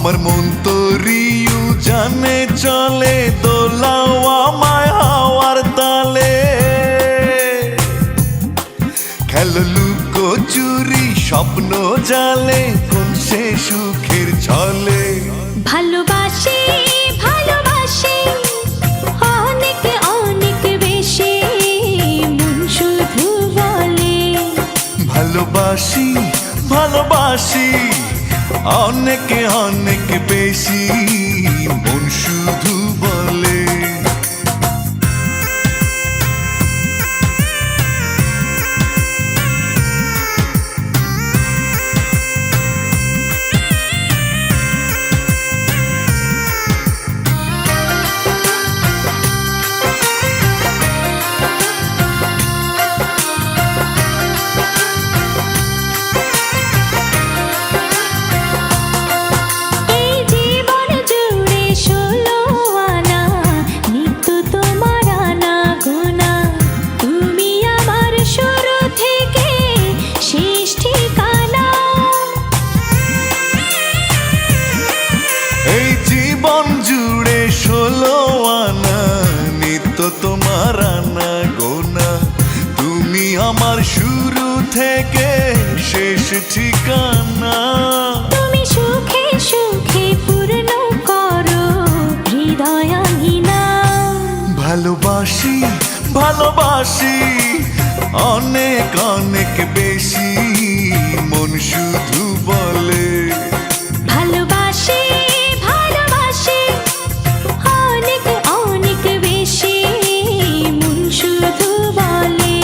আমার মন তরিউ জানে চলে দোলাও আমায় হাওয়ার তালে খেলো লুকো চুরি স্বপ্ন জালে কোন সে সুখের ছলে ভালোবাসি ভালোবাসি অনেক অনেক বেশি মন শুধু বলে ভালোবাসি ভালোবাসি অনেক অনেক বেশি মন শুধু বলে তোমার আনা গোনা তুমি আমার শুরু থেকে শেষ ঠিকানা তুমি সুখে সুখে পূর্ণ করো হৃদয় আঙিনা ভালোবাসি ভালোবাসি অনেক অনেক বেশি মন শুধু বলে ভালোবাসি ভালোবাসি অনেক অনেক বেশি মন শুধু বলে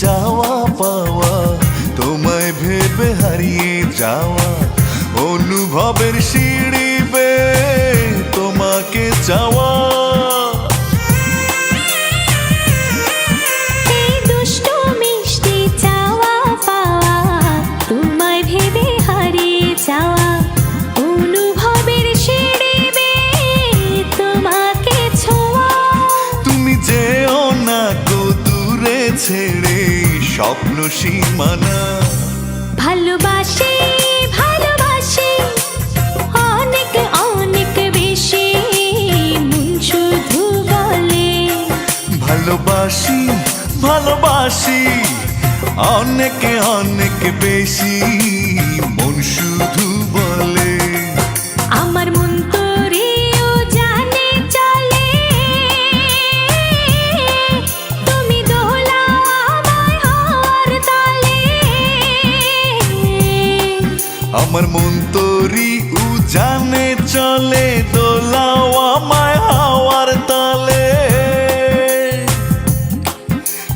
যাওয়া পাওয়া তোমায় ভেবে হারিয়ে যাওয়া অনুভবের সিঁড়ি বেয়ে তোমাকে চাওয়া এই দুষ্ট মিষ্টি চাওয়া পাওয়া তোমায় ভেবে হারিয়ে যাওয়া অনুভবের সিঁড়ি বেয়ে তোমাকে ছোঁয়া তুমি যেও না গো দূরে ছেড়ে স্বপ্ন সীমানা ভালোবাসি ভালোবাসি অনেক অনেক বেশি মন শুধু বলে ভালোবাসি ভালোবাসি অনেক অনেক বেশি মন শুধু বলে আমার মন তরিও জানে চলে তুমি দোলাও আমায় হাওয়ার তালে আমার মন তরিউ জানে চলে দোলাও আমায় হাওয়ার তালে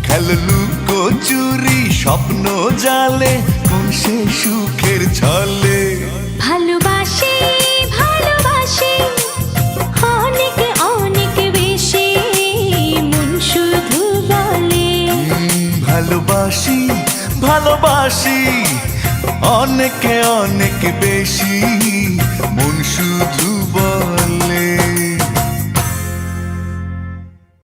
খেলো লুকো চুরি স্বপ্ন জালে কোন সে সুখের ছলে ভালোবাসি ভালোবাসি অনেক অনেক বেশি মন শুধু বলে ভালোবাসি ভালোবাসি অনেক অনেক বেশি মন শুধু